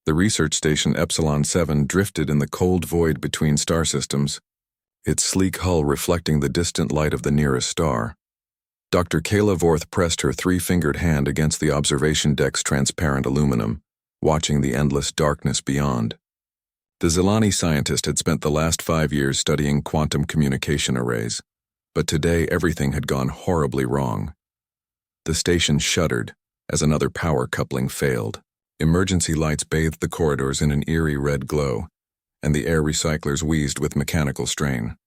The research station Epsilon 7 drifted in the cold void between star systems, its sleek hull reflecting the distant light of the nearest star. Dr. Kayla Vorth pressed her three-fingered hand against the observation deck's transparent aluminum, watching the endless darkness beyond. The Zilani scientist had spent the last 5 years studying quantum communication arrays, but today everything had gone horribly wrong. The station shuddered as another power coupling failed. Emergency lights bathed the corridors in an eerie red glow, and the air recyclers wheezed with mechanical strain.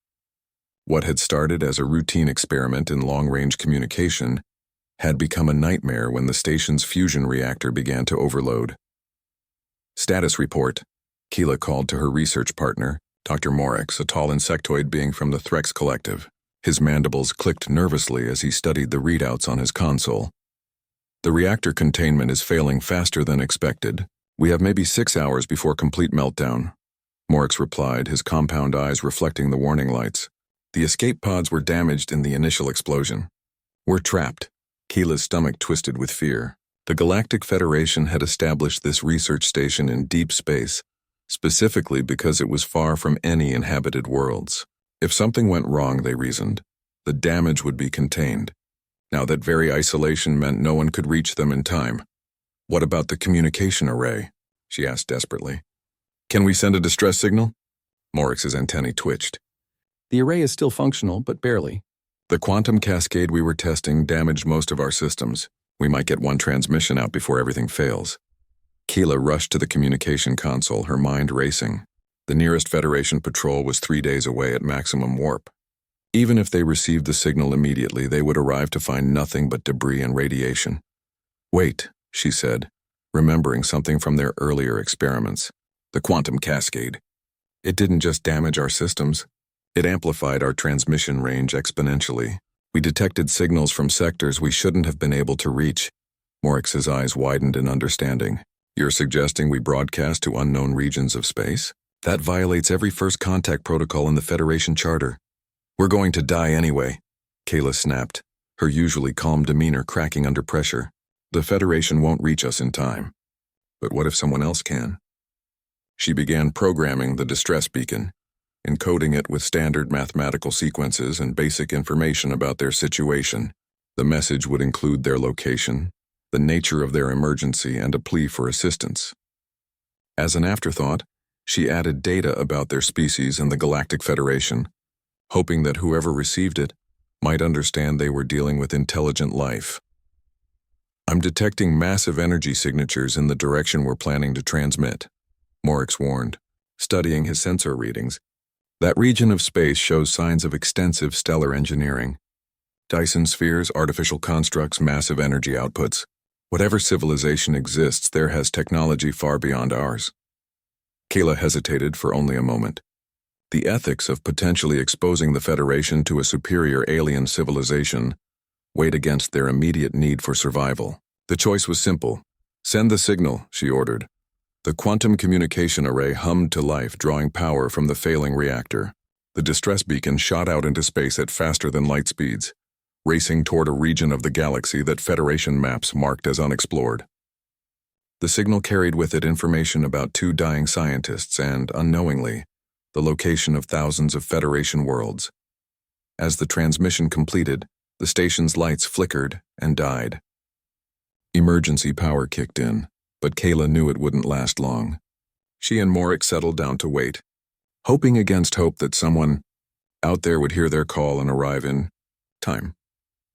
What had started as a routine experiment in long-range communication had become a nightmare when the station's fusion reactor began to overload. Status report, Keela called to her research partner, Dr. Morix, a tall insectoid being from the Threx Collective. His mandibles clicked nervously as he studied the readouts on his console. The reactor containment is failing faster than expected. We have maybe 6 hours before complete meltdown, Morix replied, his compound eyes reflecting the warning lights. The escape pods were damaged in the initial explosion. We're trapped. Keela's stomach twisted with fear. The Galactic Federation had established this research station in deep space, specifically because it was far from any inhabited worlds. If something went wrong, they reasoned, the damage would be contained. Now that very isolation meant no one could reach them in time. What about the communication array? She asked desperately. Can we send a distress signal? Morix's antennae twitched. The array is still functional, but barely. The quantum cascade we were testing damaged most of our systems. We might get one transmission out before everything fails. Keela rushed to the communication console, her mind racing. The nearest Federation patrol was 3 days away at maximum warp. Even if they received the signal immediately, they would arrive to find nothing but debris and radiation. Wait, she said, remembering something from their earlier experiments. The quantum cascade. It didn't just damage our systems. It amplified our transmission range exponentially. We detected signals from sectors we shouldn't have been able to reach. Morix's eyes widened in understanding. You're suggesting we broadcast to unknown regions of space? That violates every first contact protocol in the Federation Charter. We're going to die anyway, Kayla snapped, her usually calm demeanor cracking under pressure. The Federation won't reach us in time. But what if someone else can? She began programming the distress beacon, encoding it with standard mathematical sequences and basic information about their situation. The message would include their location, the nature of their emergency, and a plea for assistance. As an afterthought, she added data about their species and the Galactic Federation, hoping that whoever received it might understand they were dealing with intelligent life. I'm detecting massive energy signatures in the direction we're planning to transmit, Morix warned, studying his sensor readings. That region of space shows signs of extensive stellar engineering. Dyson spheres, artificial constructs, massive energy outputs. Whatever civilization exists there has technology far beyond ours. Kayla hesitated for only a moment. The ethics of potentially exposing the Federation to a superior alien civilization weighed against their immediate need for survival. The choice was simple. Send the signal, she ordered. The quantum communication array hummed to life, drawing power from the failing reactor. The distress beacon shot out into space at faster than light speeds, racing toward a region of the galaxy that Federation maps marked as unexplored. The signal carried with it information about 2 dying scientists and, unknowingly, the location of thousands of Federation worlds. As the transmission completed, the station's lights flickered and died. Emergency power kicked in, but Kayla knew it wouldn't last long. She and Morix settled down to wait, hoping against hope that someone out there would hear their call and arrive in time.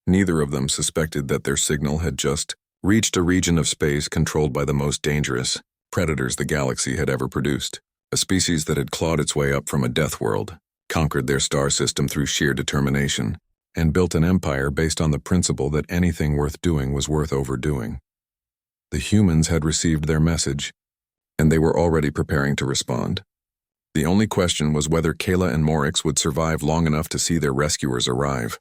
Neither of them suspected that their signal had just reached a region of space controlled by the most dangerous predators the galaxy had ever produced, a species that had clawed its way up from a death world, conquered their star system through sheer determination, and built an empire based on the principle that anything worth doing was worth overdoing. The humans had received their message, and they were already preparing to respond. The only question was whether Kayla and Morix would survive long enough to see their rescuers arrive,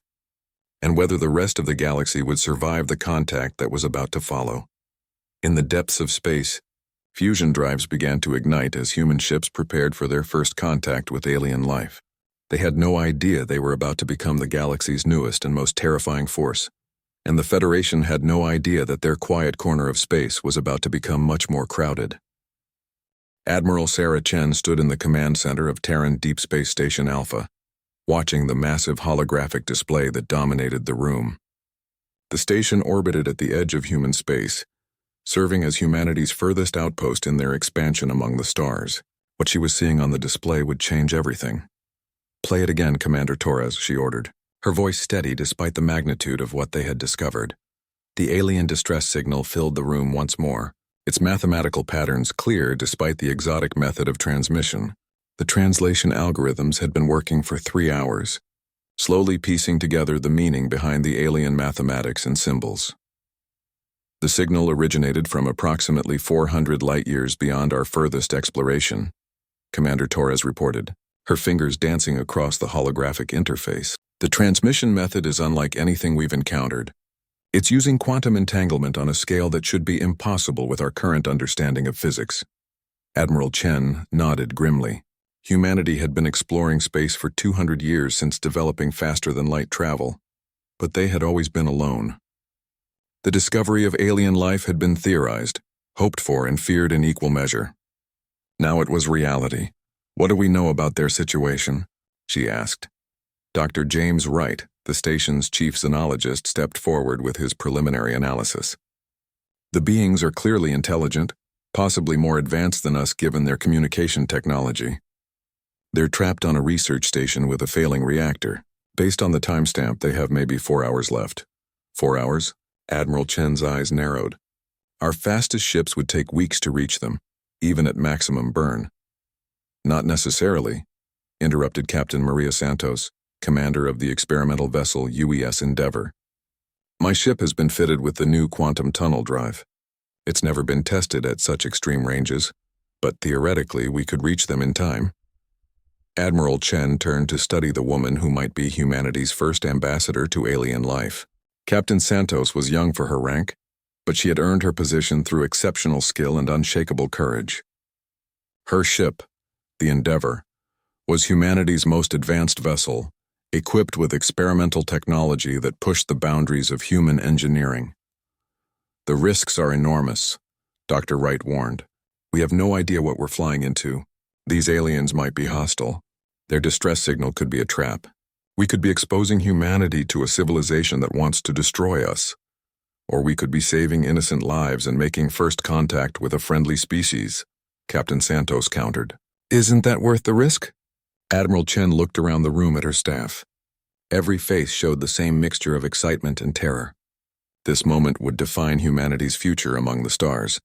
and whether the rest of the galaxy would survive the contact that was about to follow. In the depths of space, fusion drives began to ignite as human ships prepared for their first contact with alien life. They had no idea they were about to become the galaxy's newest and most terrifying force, and the Federation had no idea that their quiet corner of space was about to become much more crowded. Admiral Sarah Chen stood in the command center of Terran Deep Space Station Alpha, watching the massive holographic display that dominated the room. The station orbited at the edge of human space, serving as humanity's furthest outpost in their expansion among the stars. What she was seeing on the display would change everything. "Play it again, Commander Torres," she ordered, her voice steady despite the magnitude of what they had discovered. The alien distress signal filled the room once more, its mathematical patterns clear despite the exotic method of transmission. The translation algorithms had been working for 3 hours, slowly piecing together the meaning behind the alien mathematics and symbols. The signal originated from approximately 400 light-years beyond our furthest exploration, Commander Torres reported, her fingers dancing across the holographic interface. "The transmission method is unlike anything we've encountered. It's using quantum entanglement on a scale that should be impossible with our current understanding of physics." Admiral Chen nodded grimly. Humanity had been exploring space for 200 years since developing faster-than-light travel, but they had always been alone. The discovery of alien life had been theorized, hoped for, and feared in equal measure. Now it was reality. "What do we know about their situation?" she asked. Dr. James Wright, the station's chief xenologist, stepped forward with his preliminary analysis. "The beings are clearly intelligent, possibly more advanced than us given their communication technology. They're trapped on a research station with a failing reactor. Based on the timestamp, they have maybe 4 hours left." 4 hours? Admiral Chen's eyes narrowed. "Our fastest ships would take weeks to reach them, even at maximum burn." "Not necessarily," interrupted Captain Maria Santos, commander of the experimental vessel UES Endeavor. "My ship has been fitted with the new quantum tunnel drive. It's never been tested at such extreme ranges, but theoretically we could reach them in time." Admiral Chen turned to study the woman who might be humanity's first ambassador to alien life. Captain Santos was young for her rank, but she had earned her position through exceptional skill and unshakable courage. Her ship, the Endeavor, was humanity's most advanced vessel, equipped with experimental technology that pushed the boundaries of human engineering. "The risks are enormous," Dr. Wright warned. "We have no idea what we're flying into. These aliens might be hostile. Their distress signal could be a trap. We could be exposing humanity to a civilization that wants to destroy us. Or we could be saving innocent lives and making first contact with a friendly species," Captain Santos countered. "Isn't that worth the risk?" Admiral Chen looked around the room at her staff. Every face showed the same mixture of excitement and terror. This moment would define humanity's future among the stars.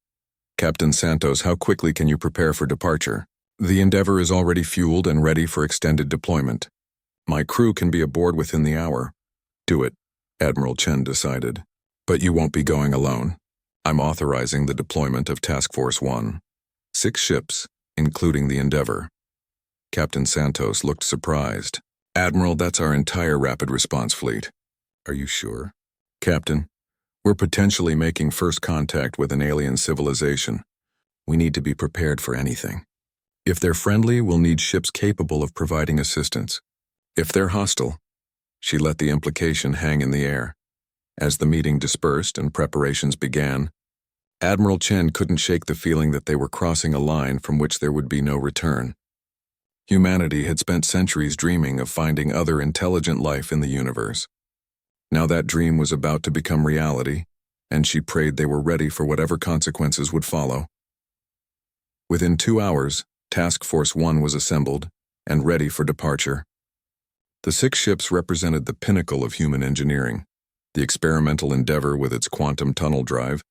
"Captain Santos, how quickly can you prepare for departure?" "The Endeavor is already fueled and ready for extended deployment. My crew can be aboard within the hour." "Do it," Admiral Chen decided. "But you won't be going alone. I'm authorizing the deployment of Task Force 1. 6 ships, including the Endeavor." Captain Santos looked surprised. "Admiral, that's our entire rapid response fleet." "Are you sure?" "Captain, we're potentially making first contact with an alien civilization. We need to be prepared for anything. If they're friendly, we'll need ships capable of providing assistance. If they're hostile," she let the implication hang in the air. As the meeting dispersed and preparations began, Admiral Chen couldn't shake the feeling that they were crossing a line from which there would be no return. Humanity had spent centuries dreaming of finding other intelligent life in the universe. Now that dream was about to become reality, and she prayed they were ready for whatever consequences would follow. Within 2 hours, Task Force 1 was assembled and ready for departure. The 6 ships represented the pinnacle of human engineering: the experimental Endeavor with its quantum tunnel drive,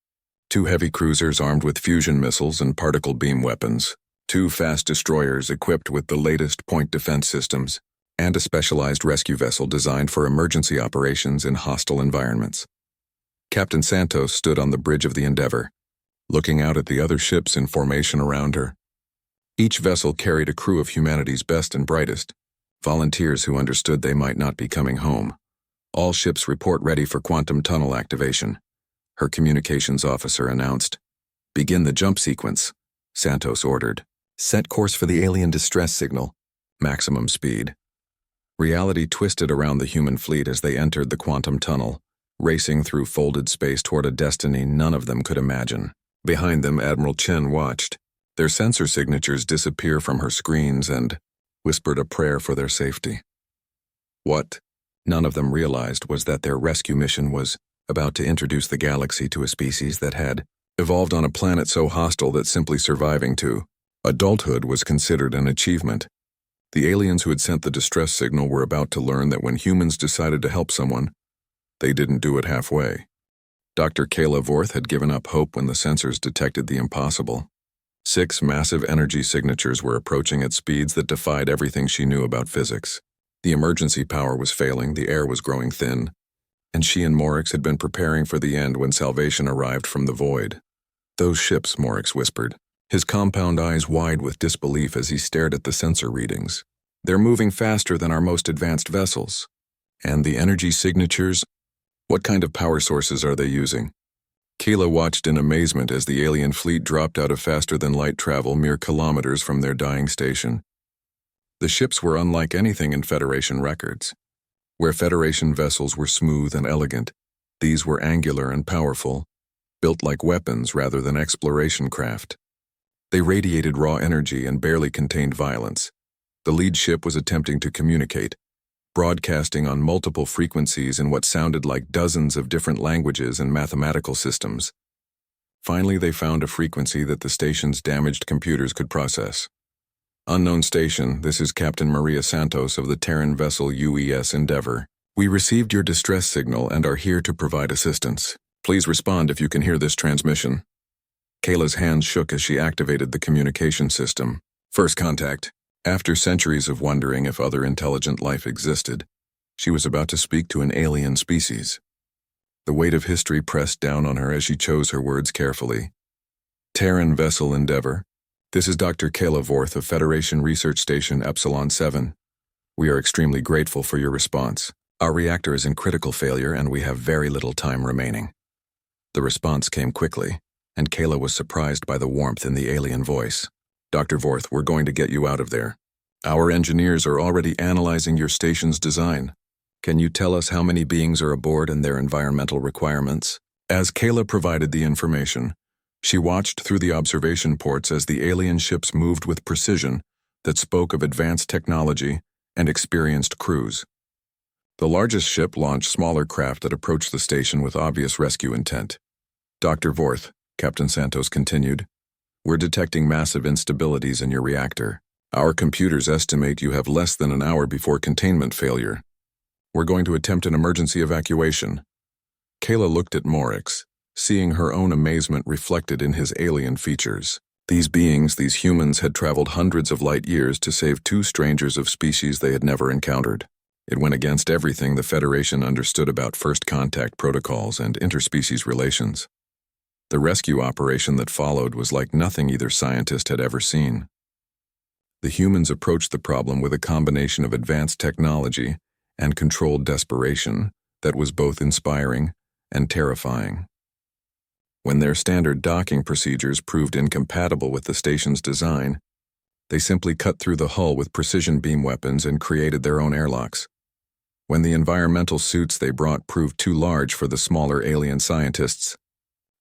2 heavy cruisers armed with fusion missiles and particle beam weapons, 2 fast destroyers equipped with the latest point defense systems, and a specialized rescue vessel designed for emergency operations in hostile environments. Captain Santos stood on the bridge of the Endeavor, looking out at the other ships in formation around her. Each vessel carried a crew of humanity's best and brightest, volunteers who understood they might not be coming home. "All ships report ready for quantum tunnel activation," her communications officer announced. "Begin the jump sequence," Santos ordered. "Set course for the alien distress signal. Maximum speed." Reality twisted around the human fleet as they entered the quantum tunnel, racing through folded space toward a destiny none of them could imagine. Behind them, Admiral Chen watched, Their sensor signatures disappear from her screens and whispered a prayer for their safety. What none of them realized was that their rescue mission was about to introduce the galaxy to a species that had evolved on a planet so hostile that simply surviving to adulthood was considered an achievement. The aliens who had sent the distress signal were about to learn that when humans decided to help someone, they didn't do it halfway. Dr. Kayla Vorth had given up hope when the sensors detected the impossible. 6 massive energy signatures were approaching at speeds that defied everything she knew about physics. The emergency power was failing, the air was growing thin, and she and Morix had been preparing for the end when salvation arrived from the void. "Those ships," Morix whispered, his compound eyes wide with disbelief as he stared at the sensor readings. "They're moving faster than our most advanced vessels. And the energy signatures? What kind of power sources are they using?" Kayla watched in amazement as the alien fleet dropped out of faster-than-light travel mere kilometers from their dying station. The ships were unlike anything in Federation records. Where Federation vessels were smooth and elegant, these were angular and powerful, built like weapons rather than exploration craft. They radiated raw energy and barely contained violence. The lead ship was attempting to communicate, broadcasting on multiple frequencies in what sounded like dozens of different languages and mathematical systems. Finally, they found a frequency that the station's damaged computers could process. "Unknown station, this is Captain Maria Santos of the Terran vessel UES Endeavor. We received your distress signal and are here to provide assistance. Please respond if you can hear this transmission." Kayla's hands shook as she activated the communication system. First contact. After centuries of wondering if other intelligent life existed, she was about to speak to an alien species. The weight of history pressed down on her as she chose her words carefully. "Terran vessel Endeavor. This is Dr. Kayla Vorth of Federation Research Station Epsilon 7. We are extremely grateful for your response. Our reactor is in critical failure and we have very little time remaining." The response came quickly, and Kayla was surprised by the warmth in the alien voice. "Dr. Vorth, we're going to get you out of there. Our engineers are already analyzing your station's design. Can you tell us how many beings are aboard and their environmental requirements?" As Kayla provided the information, she watched through the observation ports as the alien ships moved with precision that spoke of advanced technology and experienced crews. The largest ship launched smaller craft that approached the station with obvious rescue intent. "Dr. Vorth," Captain Santos continued, "we're detecting massive instabilities in your reactor. Our computers estimate you have less than an hour before containment failure. We're going to attempt an emergency evacuation." Kayla looked at Morix, seeing her own amazement reflected in his alien features. These beings, these humans, had traveled hundreds of light years to save 2 strangers of species they had never encountered. It went against everything the Federation understood about first contact protocols and interspecies relations. The rescue operation that followed was like nothing either scientist had ever seen. The humans approached the problem with a combination of advanced technology and controlled desperation that was both inspiring and terrifying. When their standard docking procedures proved incompatible with the station's design, they simply cut through the hull with precision beam weapons and created their own airlocks. When the environmental suits they brought proved too large for the smaller alien scientists,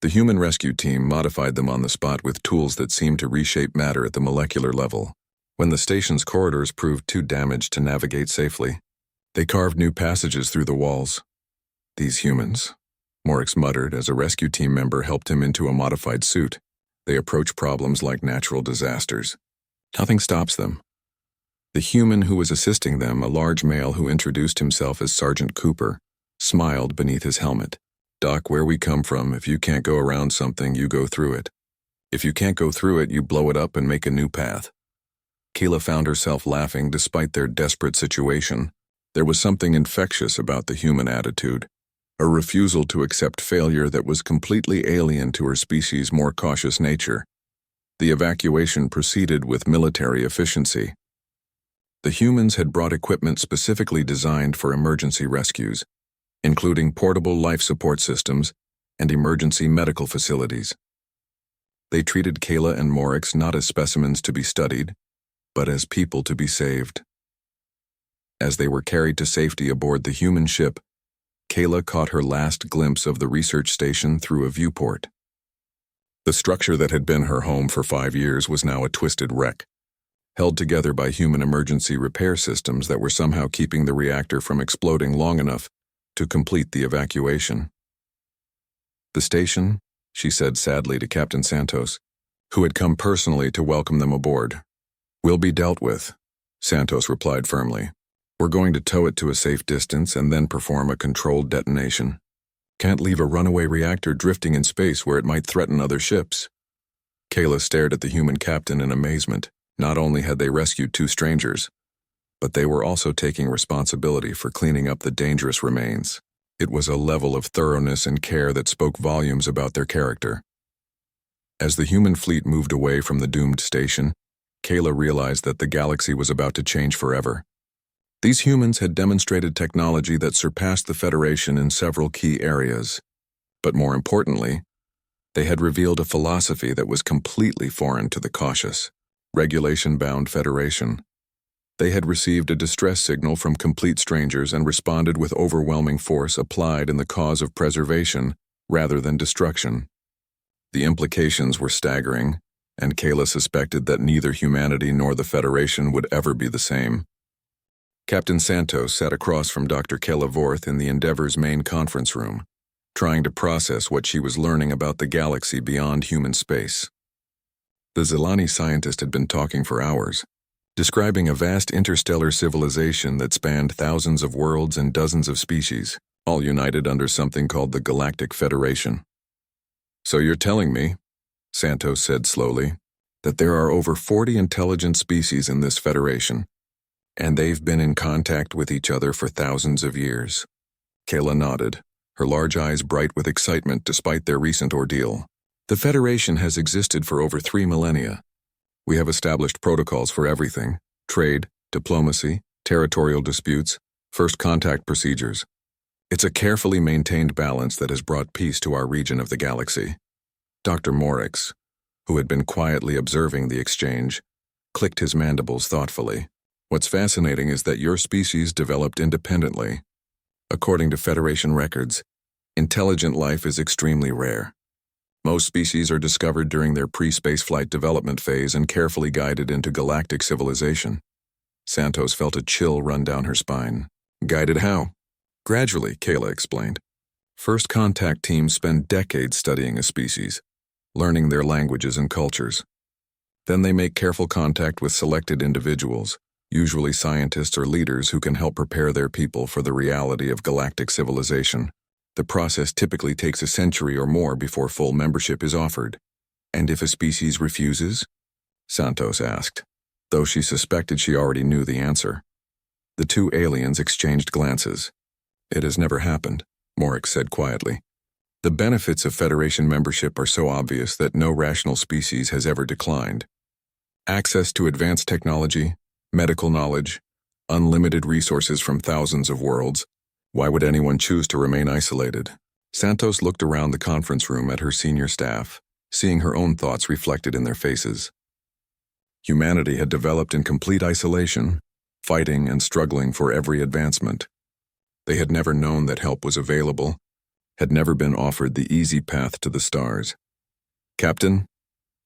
the human rescue team modified them on the spot with tools that seemed to reshape matter at the molecular level. When the station's corridors proved too damaged to navigate safely, they carved new passages through the walls. "These humans," Morix muttered as a rescue team member helped him into a modified suit. "They approach problems like natural disasters. Nothing stops them." The human who was assisting them, a large male who introduced himself as Sergeant Cooper, smiled beneath his helmet. "Doc, where we come from, if you can't go around something, you go through it. If you can't go through it, you blow it up and make a new path." Kayla found herself laughing despite their desperate situation. There was something infectious about the human attitude, a refusal to accept failure that was completely alien to her species' more cautious nature. The evacuation proceeded with military efficiency. The humans had brought equipment specifically designed for emergency rescues, including portable life support systems and emergency medical facilities. They treated Kayla and Morix not as specimens to be studied, but as people to be saved. As they were carried to safety aboard the human ship, Kayla caught her last glimpse of the research station through a viewport. The structure that had been her home for 5 years was now a twisted wreck, held together by human emergency repair systems that were somehow keeping the reactor from exploding long enough to complete the evacuation. "The station," she said sadly to Captain Santos, who had come personally to welcome them aboard. "Will be dealt with," Santos replied firmly. "We're going to tow it to a safe distance and then perform a controlled detonation. Can't leave a runaway reactor drifting in space where it might threaten other ships." Kayla stared at the human captain in amazement. Not only had they rescued 2 strangers, but they were also taking responsibility for cleaning up the dangerous remains. It was a level of thoroughness and care that spoke volumes about their character. As the human fleet moved away from the doomed station, Kayla realized that the galaxy was about to change forever. These humans had demonstrated technology that surpassed the Federation in several key areas. But more importantly, they had revealed a philosophy that was completely foreign to the cautious, regulation-bound Federation. They had received a distress signal from complete strangers and responded with overwhelming force applied in the cause of preservation rather than destruction. The implications were staggering, and Kayla suspected that neither humanity nor the Federation would ever be the same. Captain Santos sat across from Dr. Kayla Vorth in the Endeavor's main conference room, trying to process what she was learning about the galaxy beyond human space. The Zilani scientist had been talking for hours, describing a vast interstellar civilization that spanned thousands of worlds and dozens of species, all united under something called the Galactic Federation. "So you're telling me," Santos said slowly, "that there are over 40 intelligent species in this Federation, and they've been in contact with each other for thousands of years." Kayla nodded, her large eyes bright with excitement despite their recent ordeal. "The Federation has existed for over 3 millennia. We have established protocols for everything: trade, diplomacy, territorial disputes, first contact procedures. It's a carefully maintained balance that has brought peace to our region of the galaxy." Dr. Morix, who had been quietly observing the exchange, clicked his mandibles thoughtfully. "What's fascinating is that your species developed independently. According to Federation records, intelligent life is extremely rare. Most species are discovered during their pre-spaceflight development phase and carefully guided into galactic civilization." Santos felt a chill run down her spine. "Guided how?" "Gradually," Kayla explained. "First contact teams spend decades studying a species, learning their languages and cultures. Then they make careful contact with selected individuals, usually scientists or leaders who can help prepare their people for the reality of galactic civilization. The process typically takes a century or more before full membership is offered." "And if a species refuses?" Santos asked, though she suspected she already knew the answer. The 2 aliens exchanged glances. "It has never happened," Morix said quietly. "The benefits of Federation membership are so obvious that no rational species has ever declined. Access to advanced technology, medical knowledge, unlimited resources from thousands of worlds. Why would anyone choose to remain isolated?" Santos looked around the conference room at her senior staff, seeing her own thoughts reflected in their faces. Humanity had developed in complete isolation, fighting and struggling for every advancement. They had never known that help was available, had never been offered the easy path to the stars. "Captain,"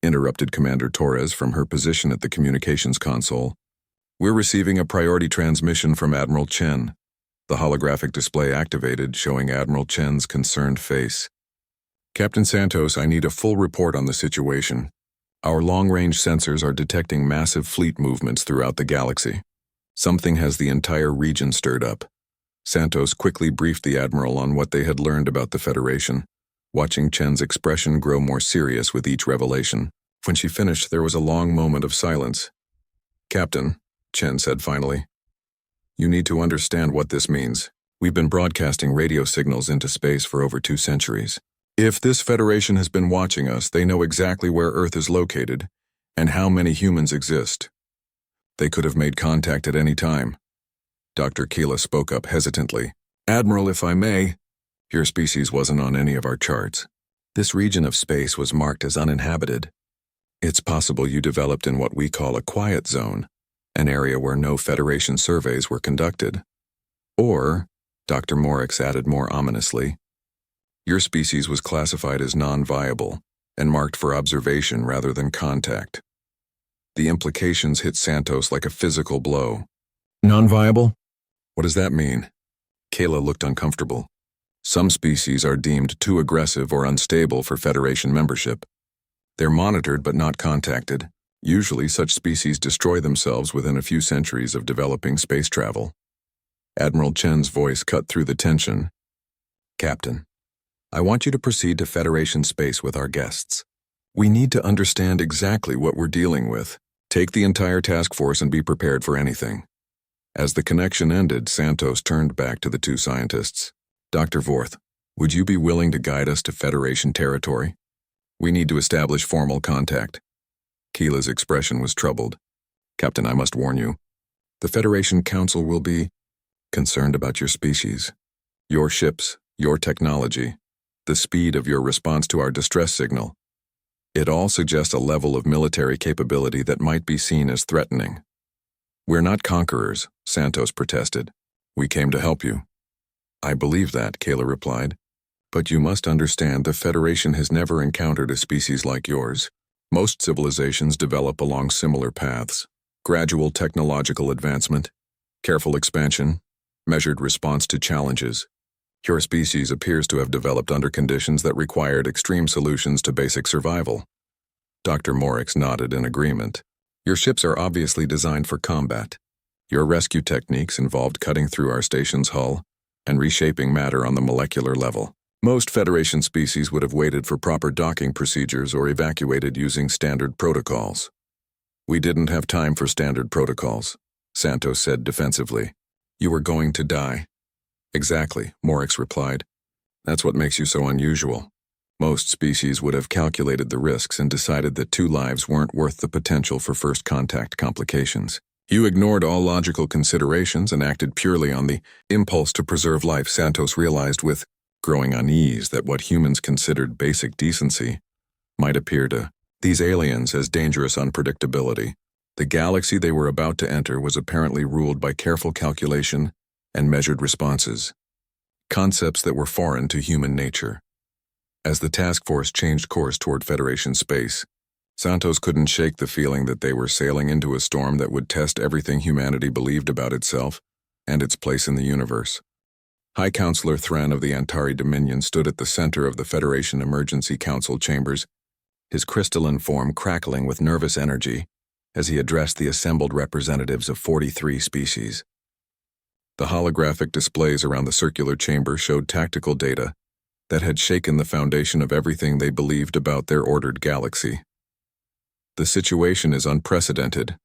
interrupted Commander Torres from her position at the communications console, "we're receiving a priority transmission from Admiral Chen." The holographic display activated, showing Admiral Chen's concerned face. "Captain Santos, I need a full report on the situation. Our long-range sensors are detecting massive fleet movements throughout the galaxy. Something has the entire region stirred up." Santos quickly briefed the Admiral on what they had learned about the Federation, watching Chen's expression grow more serious with each revelation. When she finished, there was a long moment of silence. "Captain," Chen said finally, "you need to understand what this means. We've been broadcasting radio signals into space for over 2 centuries. If this Federation has been watching us, they know exactly where Earth is located and how many humans exist. They could have made contact at any time." Dr. Keela spoke up hesitantly. "Admiral, if I may, your species wasn't on any of our charts. This region of space was marked as uninhabited. It's possible you developed in what we call a quiet zone, an area where no Federation surveys were conducted. Or," Dr. Morix added more ominously, "your species was classified as non-viable, and marked for observation rather than contact. The implications hit Santos like a physical blow. Non-viable? What does that mean? Kayla looked uncomfortable. Some species are deemed too aggressive or unstable for Federation membership. They're monitored but not contacted. Usually, such species destroy themselves within a few centuries of developing space travel. Admiral Chen's voice cut through the tension. Captain, I want you to proceed to Federation space with our guests. We need to understand exactly what we're dealing with. Take the entire task force and be prepared for anything. As the connection ended, Santos turned back to the two scientists. Dr. Vorth, would you be willing to guide us to Federation territory? We need to establish formal contact. Keela's expression was troubled. Captain, I must warn you. The Federation Council will be concerned about your species, your ships, your technology, the speed of your response to our distress signal. It all suggests a level of military capability that might be seen as threatening. We're not conquerors, Santos protested. We came to help you. I believe that, Kayla replied. But you must understand the Federation has never encountered a species like yours. Most civilizations develop along similar paths. Gradual technological advancement, careful expansion, measured response to challenges. Your species appears to have developed under conditions that required extreme solutions to basic survival. Dr. Morix nodded in agreement. Your ships are obviously designed for combat. Your rescue techniques involved cutting through our station's hull and reshaping matter on the molecular level. Most Federation species would have waited for proper docking procedures or evacuated using standard protocols. We didn't have time for standard protocols, Santos said defensively. You were going to die. Exactly, Morix replied. That's what makes you so unusual. Most species would have calculated the risks and decided that 2 lives weren't worth the potential for first contact complications. You ignored all logical considerations and acted purely on the impulse to preserve life. Santos realized with growing unease that what humans considered basic decency might appear to these aliens as dangerous unpredictability. The galaxy they were about to enter was apparently ruled by careful calculation and measured responses, concepts that were foreign to human nature. As the task force changed course toward Federation space, Santos couldn't shake the feeling that they were sailing into a storm that would test everything humanity believed about itself and its place in the universe. High Counselor Thran of the Antari Dominion stood at the center of the Federation Emergency Council chambers, his crystalline form crackling with nervous energy as he addressed the assembled representatives of 43 species. The holographic displays around the circular chamber showed tactical data that had shaken the foundation of everything they believed about their ordered galaxy. The situation is unprecedented,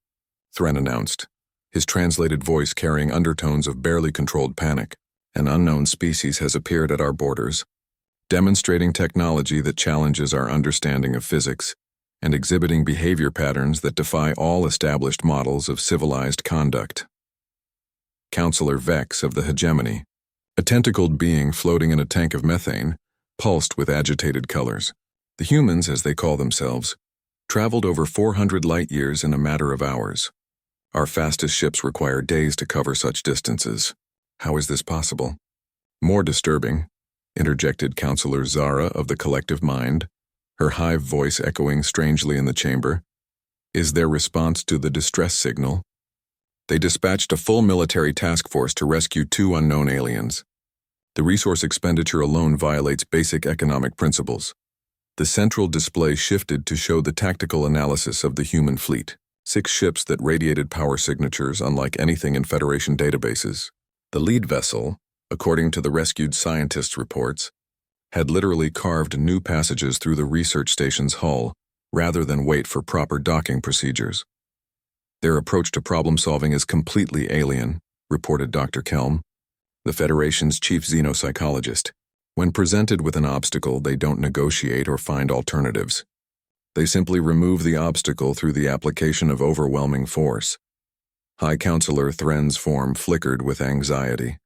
Thran announced, his translated voice carrying undertones of barely controlled panic. An unknown species has appeared at our borders, demonstrating technology that challenges our understanding of physics and exhibiting behavior patterns that defy all established models of civilized conduct. Counselor Vex of the Hegemony, a tentacled being floating in a tank of methane, pulsed with agitated colors. The humans, as they call themselves, traveled over 400 light-years in a matter of hours. Our fastest ships require days to cover such distances. How is this possible? More disturbing, interjected Counselor Zara of the Collective Mind, her hive voice echoing strangely in the chamber, is their response to the distress signal. They dispatched a full military task force to rescue 2 unknown aliens. The resource expenditure alone violates basic economic principles. The central display shifted to show the tactical analysis of the human fleet. 6 ships that radiated power signatures unlike anything in Federation databases. The lead vessel, according to the rescued scientists' reports, had literally carved new passages through the research station's hull rather than wait for proper docking procedures. Their approach to problem-solving is completely alien, reported Dr. Kelm, the Federation's chief xenopsychologist. When presented with an obstacle, they don't negotiate or find alternatives. They simply remove the obstacle through the application of overwhelming force. High Counselor Thren's form flickered with anxiety.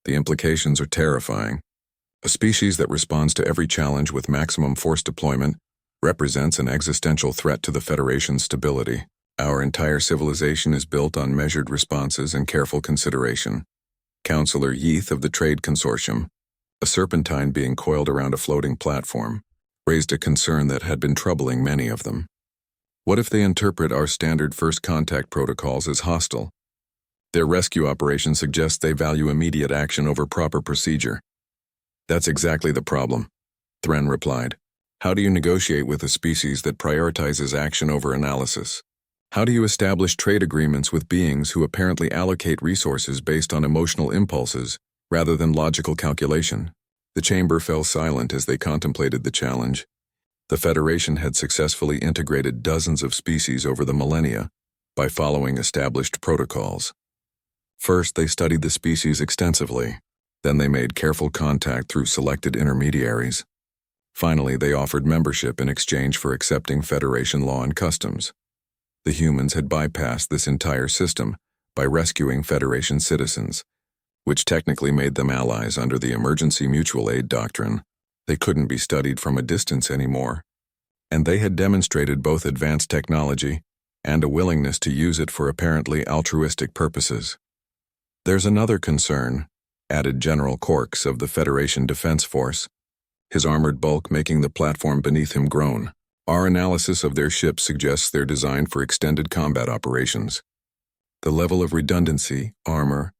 The implications are terrifying. A species that responds to every challenge with maximum force deployment represents an existential threat to the Federation's stability. Our entire civilization is built on measured responses and careful consideration. Counselor Yeath of the Trade Consortium, a serpentine being coiled around a floating platform, raised a concern that had been troubling many of them. What if they interpret our standard first contact protocols as hostile? Their rescue operation suggests they value immediate action over proper procedure. That's exactly the problem, Thren replied. How do you negotiate with a species that prioritizes action over analysis? How do you establish trade agreements with beings who apparently allocate resources based on emotional impulses rather than logical calculation? The chamber fell silent as they contemplated the challenge. The Federation had successfully integrated dozens of species over the millennia by following established protocols. First, they studied the species extensively. Then they made careful contact through selected intermediaries. Finally, they offered membership in exchange for accepting Federation law and customs. The humans had bypassed this entire system by rescuing Federation citizens, which technically made them allies under the emergency mutual aid doctrine. They couldn't be studied from a distance anymore, and they had demonstrated both advanced technology and a willingness to use it for apparently altruistic purposes. There's another concern, added General Corks of the Federation Defense Force, his armored bulk making the platform beneath him groan. Our analysis of their ships suggests they're designed for extended combat operations. The level of redundancy, armor,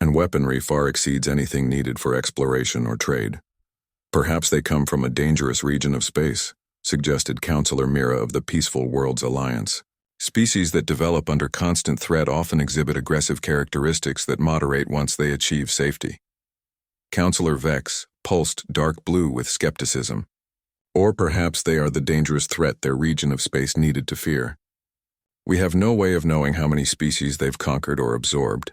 and weaponry far exceeds anything needed for exploration or trade. Perhaps they come from a dangerous region of space, suggested Counselor Mira of the Peaceful Worlds Alliance. Species that develop under constant threat often exhibit aggressive characteristics that moderate once they achieve safety. Counselor Vex pulsed dark blue with skepticism. Or perhaps they are the dangerous threat their region of space needed to fear. We have no way of knowing how many species they've conquered or absorbed.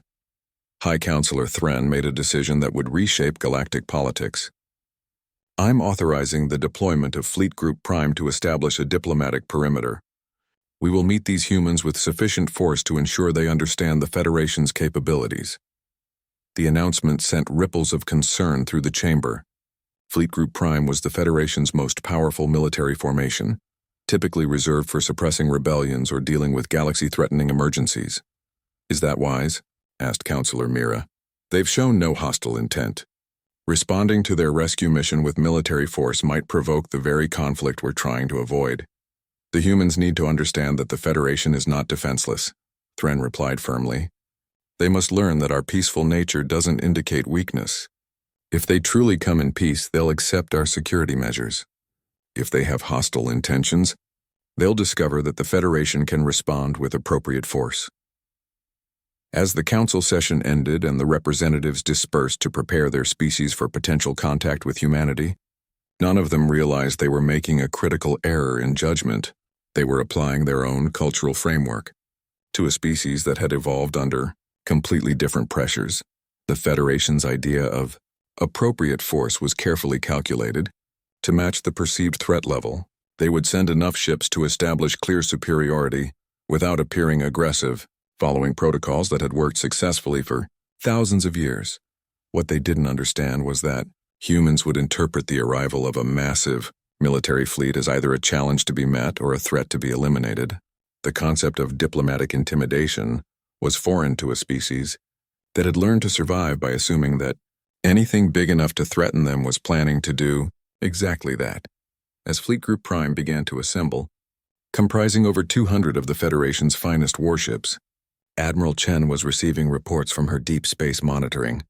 High Counselor Thren made a decision that would reshape galactic politics. I'm authorizing the deployment of Fleet Group Prime to establish a diplomatic perimeter. We will meet these humans with sufficient force to ensure they understand the Federation's capabilities. The announcement sent ripples of concern through the chamber. Fleet Group Prime was the Federation's most powerful military formation, typically reserved for suppressing rebellions or dealing with galaxy-threatening emergencies. Is that wise? Asked Counselor Mira. They've shown no hostile intent. Responding to their rescue mission with military force might provoke the very conflict we're trying to avoid. The humans need to understand that the Federation is not defenseless, Thren replied firmly. They must learn that our peaceful nature doesn't indicate weakness. If they truly come in peace, they'll accept our security measures. If they have hostile intentions, they'll discover that the Federation can respond with appropriate force. As the council session ended and the representatives dispersed to prepare their species for potential contact with humanity, none of them realized they were making a critical error in judgment. They were applying their own cultural framework to a species that had evolved under completely different pressures. The Federation's idea of appropriate force was carefully calculated to match the perceived threat level. They would send enough ships to establish clear superiority without appearing aggressive, following protocols that had worked successfully for thousands of years. What they didn't understand was that humans would interpret the arrival of a massive military fleet as either a challenge to be met or a threat to be eliminated. The concept of diplomatic intimidation was foreign to a species that had learned to survive by assuming that anything big enough to threaten them was planning to do exactly that. As Fleet Group Prime began to assemble, comprising over 200 of the Federation's finest warships, Admiral Chen was receiving reports from her deep space monitoring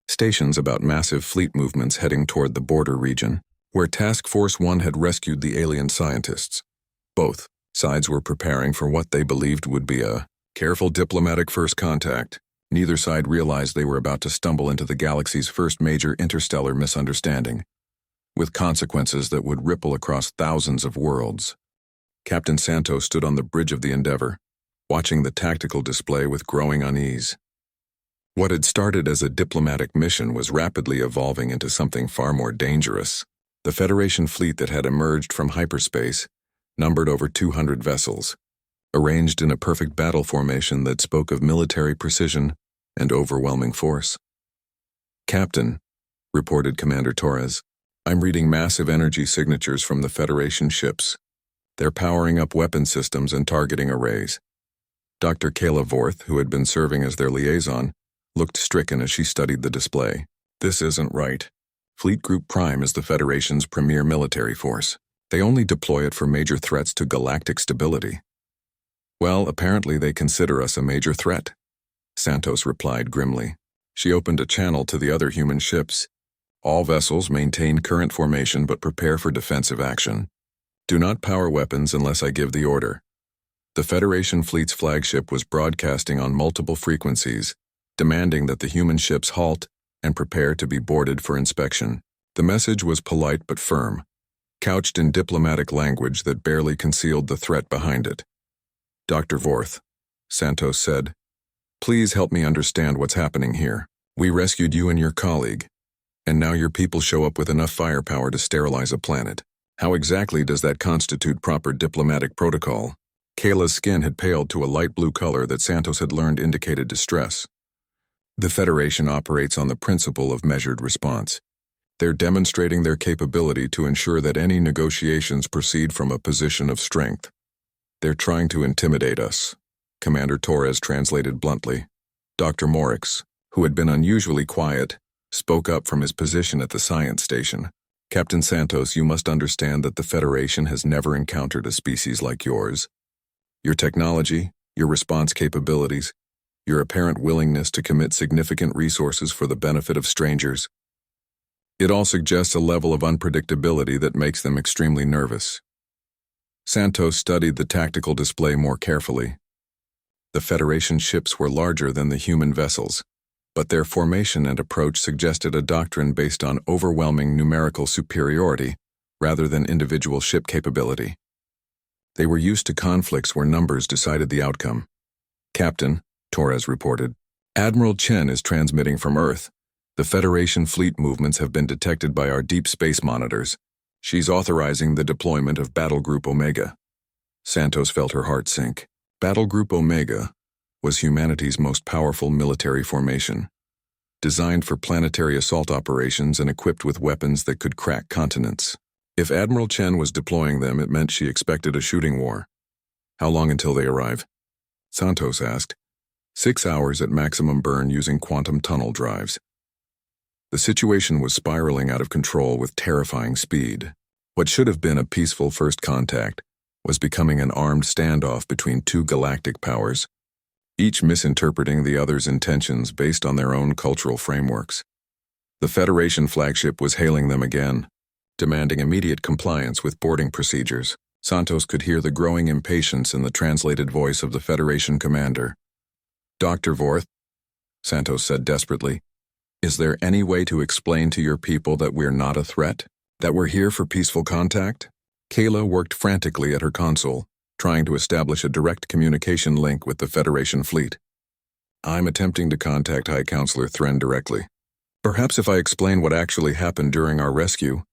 stations about massive fleet movements heading toward the border region, where Task Force 1 had rescued the alien scientists. Both sides were preparing for what they believed would be a careful diplomatic first contact. Neither side realized they were about to stumble into the galaxy's first major interstellar misunderstanding, with consequences that would ripple across thousands of worlds. Captain Santos stood on the bridge of the Endeavor, watching the tactical display with growing unease. What had started as a diplomatic mission was rapidly evolving into something far more dangerous. The Federation fleet that had emerged from hyperspace numbered over 200 vessels, arranged in a perfect battle formation that spoke of military precision and overwhelming force. "Captain," reported Commander Torres, "I'm reading massive energy signatures from the Federation ships. They're powering up weapon systems and targeting arrays." Dr. Kayla Vorth, who had been serving as their liaison, looked stricken as she studied the display. "This isn't right. Fleet Group Prime is the Federation's premier military force. They only deploy it for major threats to galactic stability. Well, apparently they consider us a major threat, Santos replied grimly. She opened a channel to the other human ships. All vessels maintain current formation but prepare for defensive action. Do not power weapons unless I give the order. The Federation fleet's flagship was broadcasting on multiple frequencies, demanding that the human ships halt and prepare to be boarded for inspection. The message was polite but firm, couched in diplomatic language that barely concealed the threat behind it. Dr. Vorth, Santos said, please help me understand what's happening here. We rescued you and your colleague, and now your people show up with enough firepower to sterilize a planet. How exactly does that constitute proper diplomatic protocol? Kayla's skin had paled to a light blue color that Santos had learned indicated distress. The Federation operates on the principle of measured response. They're demonstrating their capability to ensure that any negotiations proceed from a position of strength. They're trying to intimidate us, Commander Torres translated bluntly. Dr. Morix, who had been unusually quiet, spoke up from his position at the science station. Captain Santos, you must understand that the Federation has never encountered a species like yours. Your technology, your response capabilities, your apparent willingness to commit significant resources for the benefit of strangers. It all suggests a level of unpredictability that makes them extremely nervous. Santos studied the tactical display more carefully. The Federation ships were larger than the human vessels, but their formation and approach suggested a doctrine based on overwhelming numerical superiority rather than individual ship capability. They were used to conflicts where numbers decided the outcome. Captain, Torres reported, Admiral Chen is transmitting from Earth. The Federation fleet movements have been detected by our deep space monitors. She's authorizing the deployment of Battle Group Omega. Santos felt her heart sink. Battle Group Omega was humanity's most powerful military formation, designed for planetary assault operations and equipped with weapons that could crack continents. If Admiral Chen was deploying them, it meant she expected a shooting war. How long until they arrive? Santos asked. 6 hours at maximum burn using quantum tunnel drives. The situation was spiraling out of control with terrifying speed. What should have been a peaceful first contact was becoming an armed standoff between two galactic powers, each misinterpreting the other's intentions based on their own cultural frameworks. The Federation flagship was hailing them again, demanding immediate compliance with boarding procedures. Santos could hear the growing impatience in the translated voice of the Federation commander. Dr. Vorth, Santos said desperately, is there any way to explain to your people that we're not a threat? That we're here for peaceful contact? Kayla worked frantically at her console, trying to establish a direct communication link with the Federation fleet. I'm attempting to contact High Counselor Thren directly. Perhaps if I explain what actually happened during our rescue.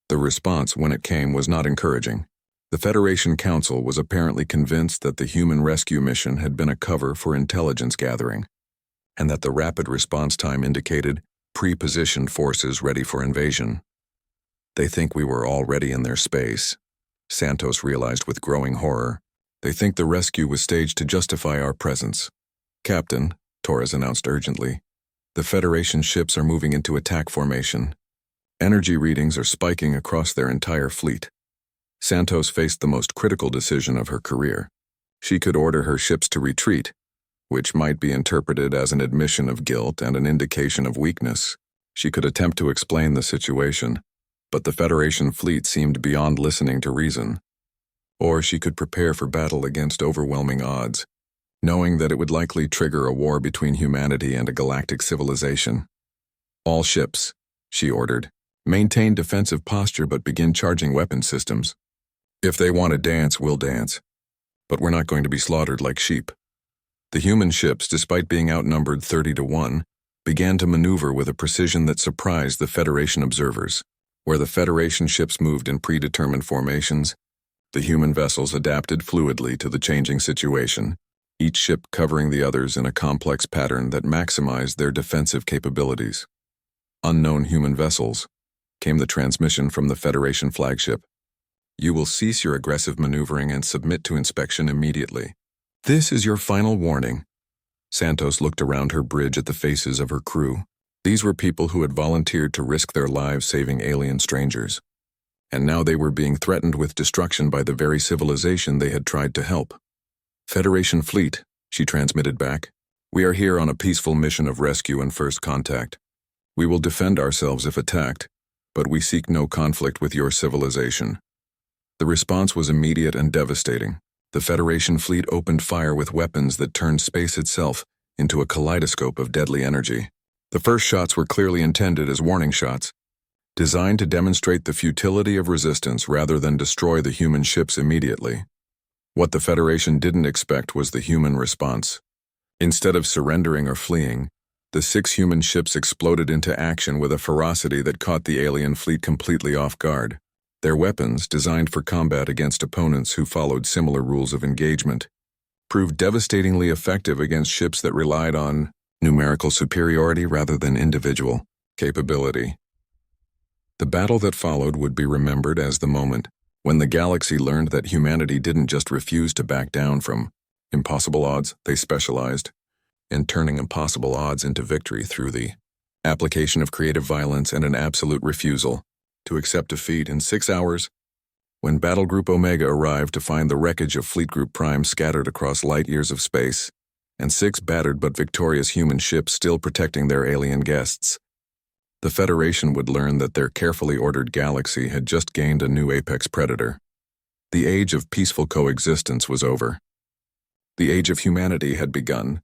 The response, when it came, was not encouraging. The Federation Council was apparently convinced that the human rescue mission had been a cover for intelligence gathering, and that the rapid response time indicated pre-positioned forces ready for invasion. They think we were already in their space, Santos realized with growing horror. They think the rescue was staged to justify our presence. Captain, Torres announced urgently, the Federation ships are moving into attack formation. Energy readings are spiking across their entire fleet. Santos faced the most critical decision of her career. She could order her ships to retreat, which might be interpreted as an admission of guilt and an indication of weakness. She could attempt to explain the situation, but the Federation fleet seemed beyond listening to reason. Or she could prepare for battle against overwhelming odds, knowing that it would likely trigger a war between humanity and a galactic civilization. All ships, she ordered, maintain defensive posture but begin charging weapon systems. If they want to dance, we'll dance. But we're not going to be slaughtered like sheep. The human ships, despite being outnumbered 30-1, began to maneuver with a precision that surprised the Federation observers. Where the Federation ships moved in predetermined formations, the human vessels adapted fluidly to the changing situation, each ship covering the others in a complex pattern that maximized their defensive capabilities. Unknown human vessels, came the transmission from the Federation flagship. You will cease your aggressive maneuvering and submit to inspection immediately. This is your final warning. Santos looked around her bridge at the faces of her crew. These were people who had volunteered to risk their lives saving alien strangers. and now they were being threatened with destruction by the very civilization they had tried to help. "Federation fleet," she transmitted back. "We are here on a peaceful mission of rescue and first contact. We will defend ourselves if attacked, but we seek no conflict with your civilization." The response was immediate and devastating. The Federation fleet opened fire with weapons that turned space itself into a kaleidoscope of deadly energy. The first shots were clearly intended as warning shots, designed to demonstrate the futility of resistance rather than destroy the human ships immediately. What the Federation didn't expect was the human response. Instead of surrendering or fleeing, the 6 human ships exploded into action with a ferocity that caught the alien fleet completely off guard. Their weapons, designed for combat against opponents who followed similar rules of engagement, proved devastatingly effective against ships that relied on numerical superiority rather than individual capability. The battle that followed would be remembered as the moment when the galaxy learned that humanity didn't just refuse to back down from impossible odds. They specialized in turning impossible odds into victory through the application of creative violence and an absolute refusal to accept defeat. In 6 hours, when Battle Group Omega arrived to find the wreckage of Fleet Group Prime scattered across light years of space, and 6 battered but victorious human ships still protecting their alien guests, the Federation would learn that their carefully ordered galaxy had just gained a new apex predator. The age of peaceful coexistence was over. The age of humanity had begun,